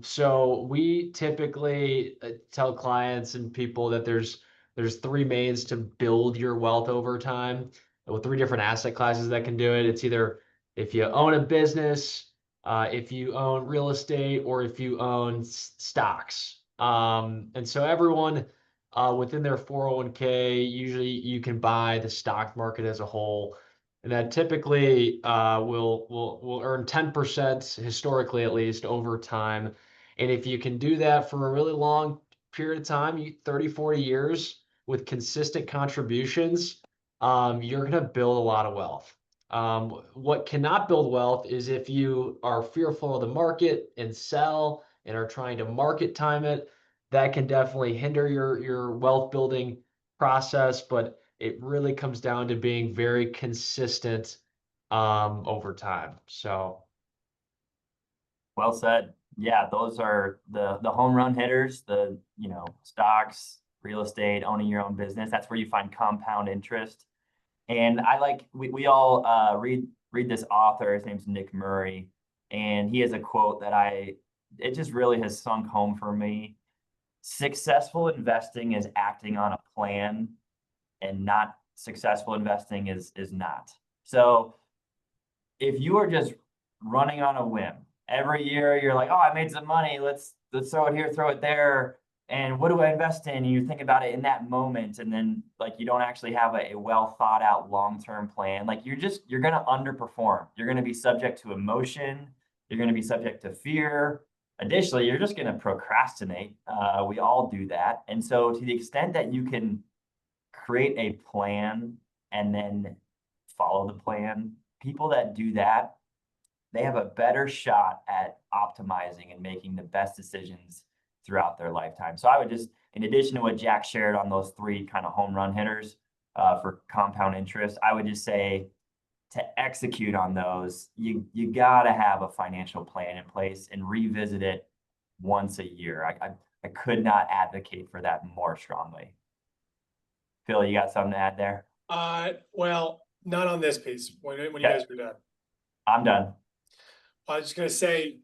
So we typically tell clients and people that there's three ways to build your wealth over time, with three different asset classes that can do it. It's either if you own a business, if you own real estate, or if you own stocks. And so everyone within their 401k, usually you can buy the stock market as a whole. And that typically will earn 10% historically, at least, over time. And if you can do that for a really long period of time, 30, 40 years with consistent contributions, you're going to build a lot of wealth. What cannot build wealth is if you are fearful of the market and sell and are trying to market time it. That can definitely hinder your wealth building process, but it really comes down to being very consistent over time. So well said. Yeah, those are the home run hitters, the stocks, real estate, owning your own business. That's where you find compound interest. And we all read this author. His name's Nick Murray, and he has a quote that it just really has sunk home for me. Successful investing is acting on a plan, and not successful investing is not. So if you are just running on a whim, every year you're like, oh, I made some money, let's throw it here, throw it there, and what do I invest in? And you think about it in that moment, and then you don't actually have a well thought out long-term plan. You're going to underperform. You're going to be subject to emotion. You're going to be subject to fear. Additionally, you're just going to procrastinate. We all do that. And so to the extent that you can create a plan and then follow the plan, people that do that, they have a better shot at optimizing and making the best decisions throughout their lifetime. So I would just, in addition to what Jack shared on those three kind of home run hitters for compound interest, I would just say, to execute on those, you got to have a financial plan in place and revisit it once a year. I could not advocate for that more strongly. Phil, you got something to add there? Well, not on this piece. When you guys are done. I'm done. I was just going to say,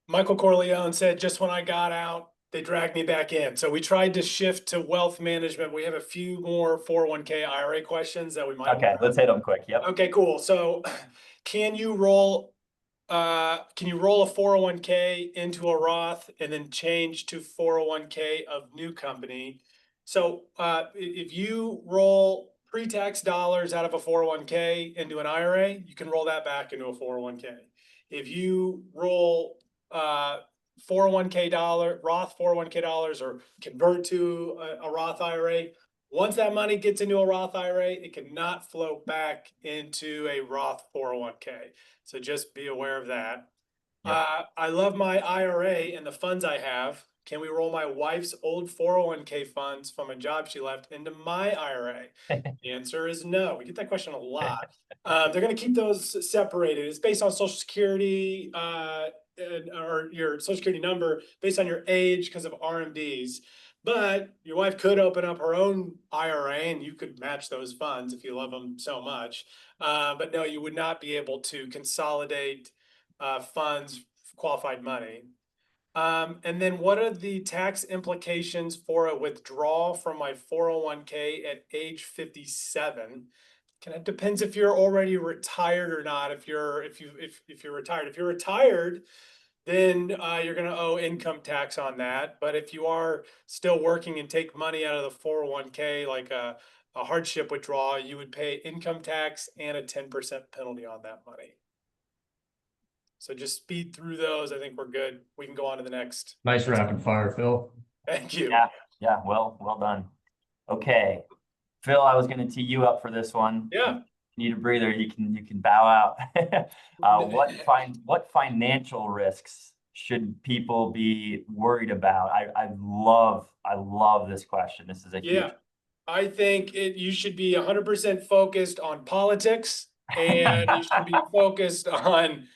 Michael Corleone said, just when I got out, they dragged me back in. So we tried to shift to wealth management. We have a few more 401k IRA questions that we might. Okay, let's hit them quick. Yep. Okay, cool. So can you roll a 401k into a Roth and then change to 401k of new company? So if you roll pre-tax dollars out of a 401k into an IRA, you can roll that back into a 401k. If you roll 401k Roth 401k dollars, or convert to a Roth IRA, once that money gets into a Roth IRA, it cannot flow back into a Roth 401k. So just be aware of that. Yep. I love my IRA and the funds I have. Can we roll my wife's old 401k funds from a job she left into my IRA? The answer is no. We get that question a lot. They're going to keep those separated. It's based on Social Security or your Social Security number based on your age because of RMDs. But your wife could open up her own IRA and you could match those funds if you love them so much. But no, you would not be able to consolidate funds, qualified money. And then what are the tax implications for a withdrawal from my 401k at age 57? It depends if you're already retired or not. If you're retired, then you're going to owe income tax on that. But if you are still working and take money out of the 401k, like a hardship withdrawal, you would pay income tax and a 10% penalty on that money. So just speed through those. I think we're good. We can go on to the next. Nice rapid fire, Phil. Thank you. Yeah, well done. Okay, Phil, I was going to tee you up for this one. Yeah. Need a breather, you can bow out. What financial risks should people be worried about? I love this question. This is a huge. I think you should be 100% focused on politics, and you should be focused on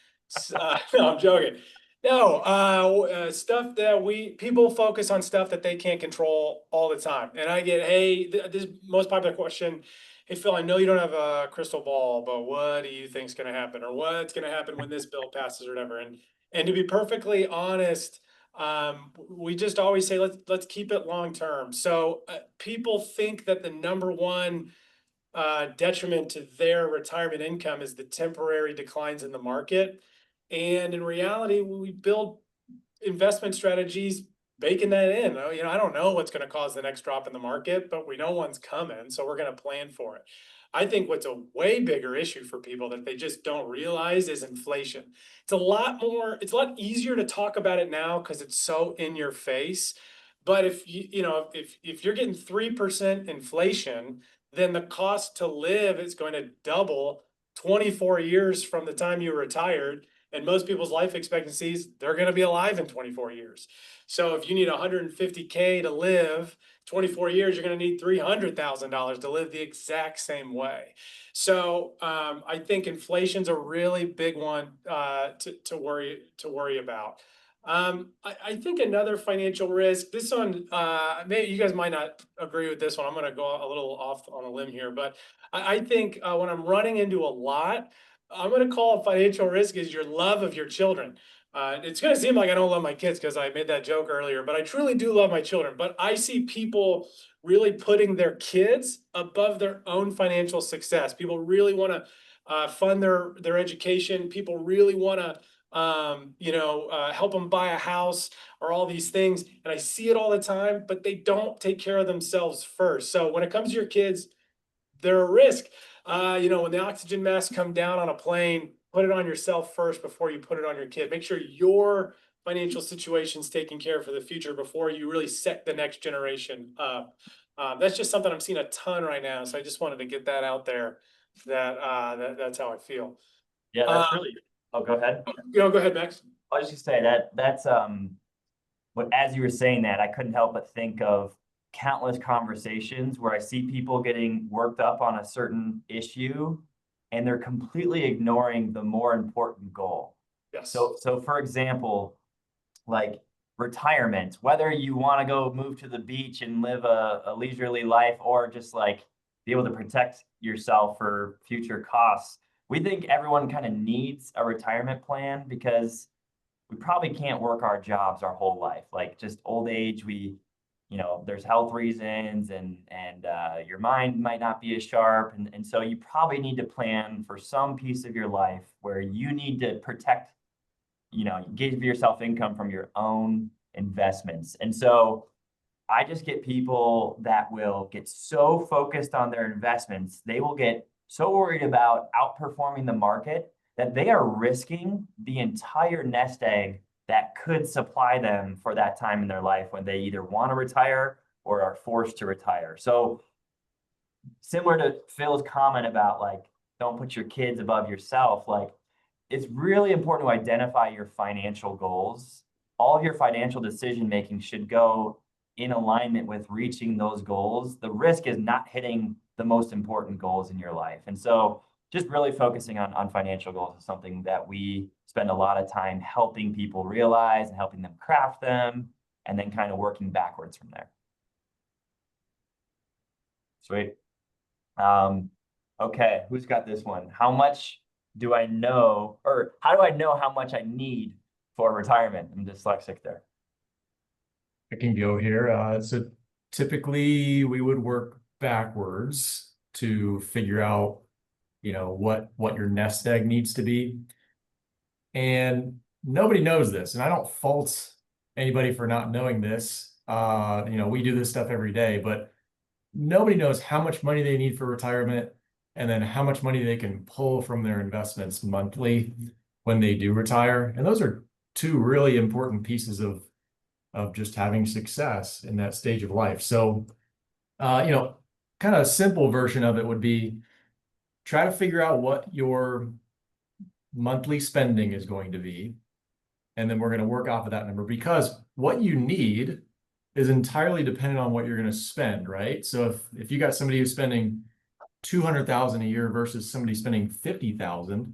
no, I'm joking. No, stuff that people focus on stuff that they can't control all the time. And I get, hey, this most popular question. Hey, Phil, I know you don't have a crystal ball, but what do you think's going to happen, or what's going to happen when this bill passes or whatever? And to be perfectly honest, we just always say, let's keep it long term. So people think that the number one detriment to their retirement income is the temporary declines in the market. And in reality, we build investment strategies baking that in. I don't know what's going to cause the next drop in the market, but we know one's coming, so we're going to plan for it. I think what's a way bigger issue for people that they just don't realize is inflation. It's a lot easier to talk about it now because it's so in your face. But if you're getting 3% inflation, then the cost to live is going to double 24 years from the time you retired. And most people's life expectancies, they're going to be alive in 24 years. So if you need 150K to live 24 years, you're going to need $300,000 to live the exact same way. So I think inflation's a really big one to worry about. I think another financial risk, this one, maybe you guys might not agree with this one. I'm going to go a little off on a limb here, but I think when I'm running into a lot, I'm going to call a financial risk is your love of your children. It's going to seem like I don't love my kids because I made that joke earlier, but I truly do love my children. But I see people really putting their kids above their own financial success. People really want to fund their education. People really want to help them buy a house or all these things. And I see it all the time, but they don't take care of themselves first. So when it comes to your kids, they're a risk. When the oxygen masks come down on a plane, put it on yourself first before you put it on your kid. Make sure your financial situation's taken care of for the future before you really set the next generation up. That's just something I'm seeing a ton right now. So I just wanted to get that out there that's how I feel. Yeah, that's really. Oh, go ahead. Go ahead, Max. I was just gonna say that's what, as you were saying that, I couldn't help but think of countless conversations where I see people getting worked up on a certain issue and they're completely ignoring the more important goal. Yes. So for example, like retirement, whether you want to go move to the beach and live a leisurely life or just like be able to protect yourself for future costs, we think everyone kind of needs a retirement plan because we probably can't work our jobs our whole life. Like just old age, there's health reasons and your mind might not be as sharp. And so you probably need to plan for some piece of your life where you need to protect, give yourself income from your own investments. And so I just get people that will get so focused on their investments, they will get so worried about outperforming the market that they are risking the entire nest egg that could supply them for that time in their life when they either want to retire or are forced to retire. So similar to Phil's comment about like, don't put your kids above yourself, like it's really important to identify your financial goals. All of your financial decision making should go in alignment with reaching those goals. The risk is not hitting the most important goals in your life. And so just really focusing on financial goals is something that we spend a lot of time helping people realize and helping them craft them, and then kind of working backwards from there. Sweet. Okay, who's got this one? How much do I know, or how do I know how much I need for retirement? I'm dyslexic there. I can go here. So typically we would work backwards to figure out, what your nest egg needs to be. And nobody knows this, and I don't fault anybody for not knowing this. We do this stuff every day, but nobody knows how much money they need for retirement and then how much money they can pull from their investments monthly when they do retire. And those are two really important pieces of just having success in that stage of life. So, kind of a simple version of it would be try to figure out what your monthly spending is going to be. And then we're going to work off of that number, because what you need is entirely dependent on what you're going to spend, right? So if you got somebody who's spending $200,000 a year versus somebody spending $50,000,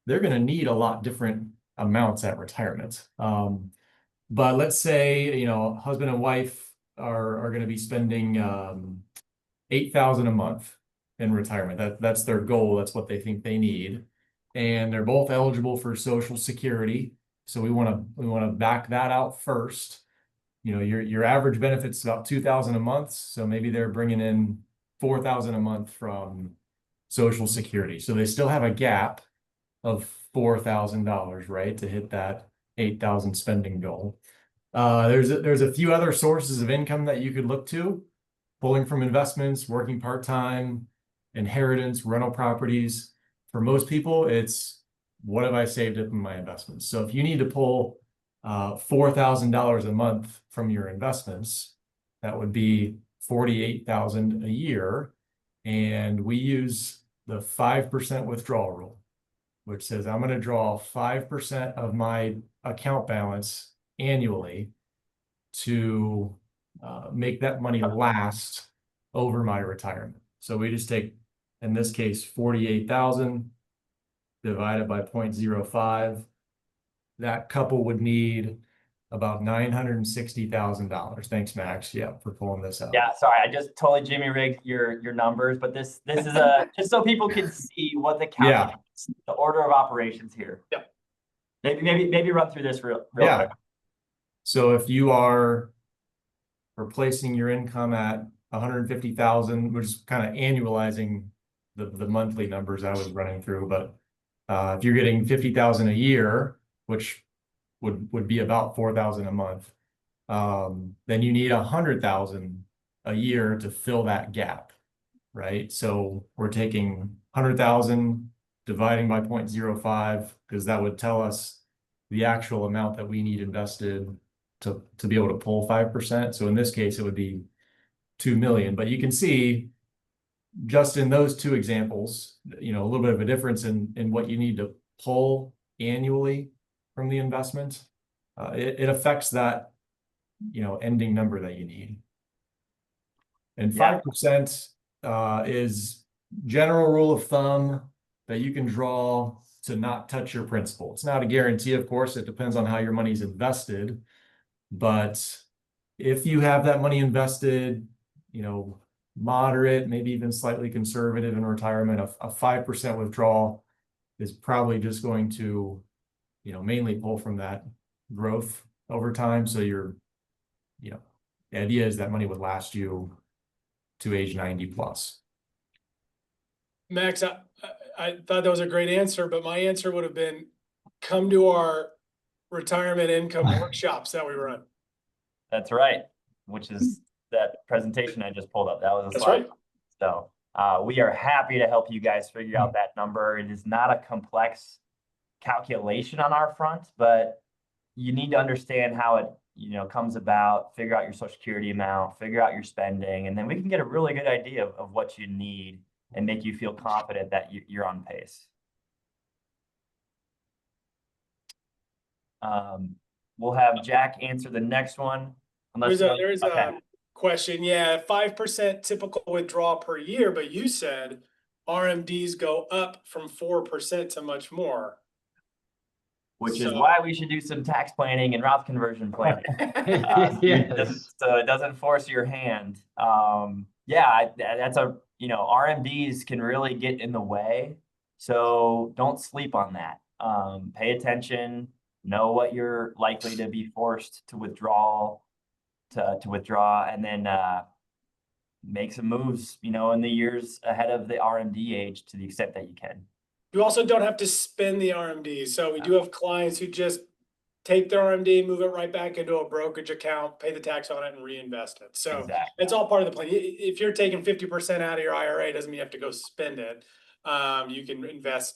they're going to need a lot different amounts at retirement. But let's say, husband and wife are going to be spending $8,000 a month in retirement. That's their goal. That's what they think they need. And they're both eligible for Social Security. So we want to back that out first. Your average benefit's about $2,000 a month. So maybe they're bringing in $4,000 a month from Social Security. So they still have a gap of $4,000, right, to hit that $8,000 spending goal. There's a few other sources of income that you could look to: pulling from investments, working part-time, inheritance, rental properties. For most people, it's what have I saved up in my investments? So if you need to pull $4,000 a month from your investments, that would be $48,000 a year. And we use the 5% withdrawal rule, which says I'm going to draw 5% of my account balance annually to make that money last over my retirement. So we just take, in this case, 48,000 divided by 0.05. That couple would need about $960,000. Thanks, Max. Yeah, for pulling this out. Yeah, sorry, I just totally Jimmy rigged your numbers, but this is just so people can see what the calculation, the order of operations here. Yeah. Maybe run through this real quick. So if you are replacing your income at 150,000, which is kind of annualizing the monthly numbers I was running through, but if you're getting 50,000 a year, which would be about 4,000 a month, then you need 100,000 a year to fill that gap, right? So we're taking 100,000 dividing by 0.05, because that would tell us the actual amount that we need invested to be able to pull 5%. So in this case, it would be 2 million. But you can see just in those two examples, a little bit of a difference in what you need to pull annually from the investment. It affects that, ending number that you need. And 5% is general rule of thumb that you can draw to not touch your principal. It's not a guarantee, of course. It depends on how your money's invested. But if you have that money invested, moderate, maybe even slightly conservative in retirement, a 5% withdrawal is probably just going to, mainly pull from that growth over time. So the idea is that money would last you to age 90 plus. Max, I thought that was a great answer, but my answer would have been, come to our retirement income workshops that we run. That's right, which is that presentation I just pulled up. That was a That's slide. right. So we are happy to help you guys figure out that number. It is not a complex calculation on our front, but you need to understand how it, comes about, figure out your Social Security amount, figure out your spending, and then we can get a really good idea of what you need and make you feel confident that you're on pace. We'll have Jack answer the next one. There's a question. Yeah, 5% typical withdrawal per year, but you said RMDs go up from 4% to much more. Which is why we should do some tax planning and Roth conversion planning. Yes. So it doesn't force your hand. Yeah, that's RMDs can really get in the way. So don't sleep on that. Pay attention, know what you're likely to be forced to withdraw, and then make some moves, in the years ahead of the RMD age to the extent that you can. You also don't have to spend the RMD. So we do have clients who just take their RMD, move it right back into a brokerage account, pay the tax on it, and reinvest it. So it's all part of the plan. If you're taking 50% out of your IRA, it doesn't mean you have to go spend it. You can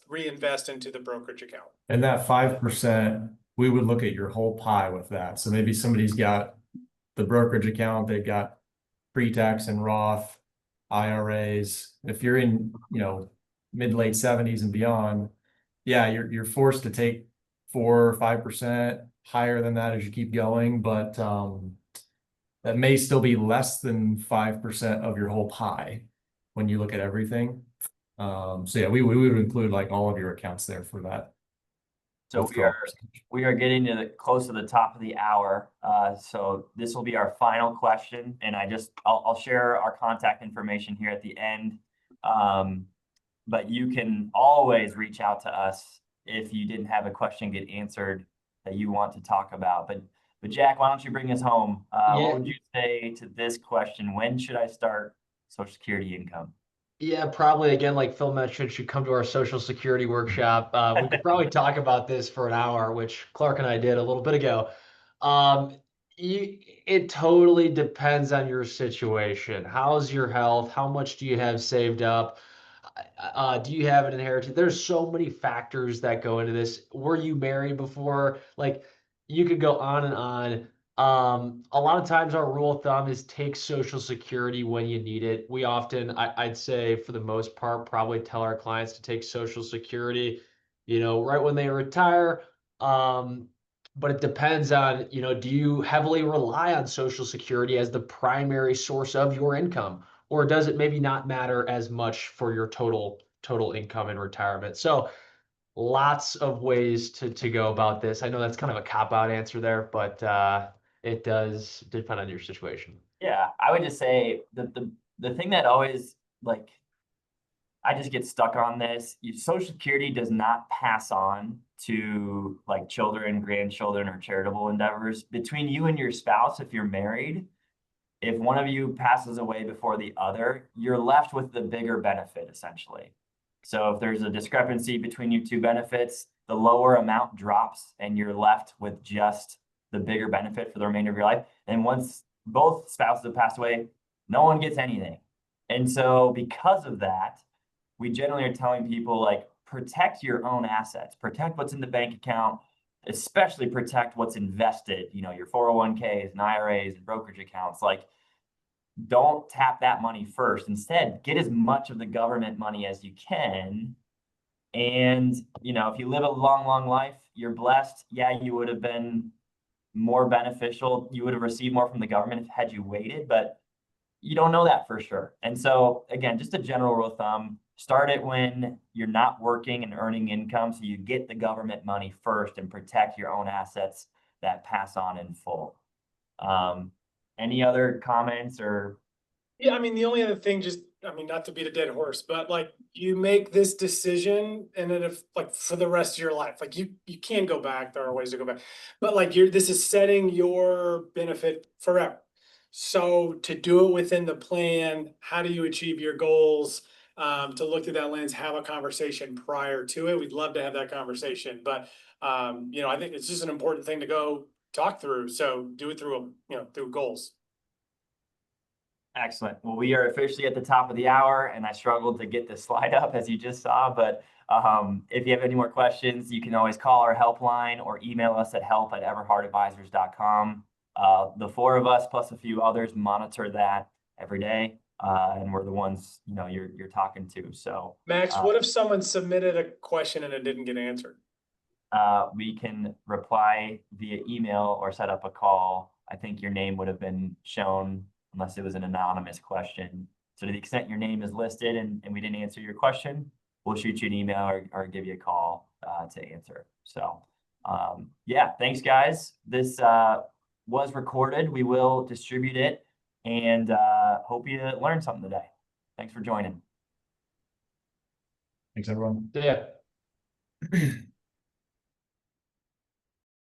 reinvest into the brokerage account. And that 5%, we would look at your whole pie with that. So maybe somebody's got the brokerage account, they've got pre-tax and Roth IRAs. If you're in, mid late 70s and beyond, yeah, you're forced to take 4 or 5% higher than that as you keep going, but that may still be less than 5% of your whole pie when you look at everything. So yeah, we would include like all of your accounts there for that. So we are getting to close to the top of the hour. So this will be our final question, and I'll share our contact information here at the end. But you can always reach out to us if you didn't have a question get answered that you want to talk about. But Jack, why don't you bring us home? What would you say to this question? When should I start Social Security income? Yeah, probably again, like Phil mentioned, should come to our Social Security workshop. We could probably talk about this for an hour, which Clark and I did a little bit ago. It totally depends on your situation. How's your health? How much do you have saved up? Do you have an inheritance? There's so many factors that go into this. Were you married before? Like, you could go on and on. A lot of times our rule of thumb is take Social Security when you need it. We often, I'd say for the most part, probably tell our clients to take Social Security, right when they retire. But it depends on, do you heavily rely on Social Security as the primary source of your income? Or does it maybe not matter as much for your total income in retirement? So lots of ways to go about this. I know that's kind of a cop-out answer there, but it does depend on your situation. Yeah, I would just say the thing that always, like, I just get stuck on this. Social Security does not pass on to like children, grandchildren, or charitable endeavors. Between you and your spouse, if you're married, if one of you passes away before the other, you're left with the bigger benefit, essentially. So if there's a discrepancy between you two benefits, the lower amount drops and you're left with just the bigger benefit for the remainder of your life. And once both spouses have passed away, no one gets anything. And so because of that, we generally are telling people, like, protect your own assets, protect what's in the bank account, especially protect what's invested, your 401ks and IRAs and brokerage accounts. Like, don't tap that money first. Instead, get as much of the government money as you can. And, if you live a long, long life, you're blessed. Yeah, you would have been more beneficial. You would have received more from the government had you waited, but you don't know that for sure. And so again, just a general rule of thumb, start it when you're not working and earning income, so you get the government money first and protect your own assets that pass on in full. Any other comments or? Yeah, I mean, the only other thing, not to beat a dead horse, but like, you make this decision and then if like for the rest of your life, like you can go back, there are ways to go back, but like this is setting your benefit forever. So to do it within the plan, how do you achieve your goals? To look through that lens, have a conversation prior to it. We'd love to have that conversation, but I think it's just an important thing to go talk through. So do it through, through goals. Excellent. Well, we are officially at the top of the hour, and I struggled to get the slide up as you just saw, but if you have any more questions, you can always call our helpline or email us at help@everhardadvisors.com. The four of us plus a few others monitor that every day, and we're the ones you're talking to. So Max, what if someone submitted a question and it didn't get answered? we can reply via email or set up a call. I think your name would have been shown unless it was an anonymous question. So to the extent your name is listed and we didn't answer your question, we'll shoot you an email or give you a call to answer. So yeah, thanks guys. This was recorded. We will distribute it and hope you learned something today. Thanks for joining. Thanks, everyone. Yeah.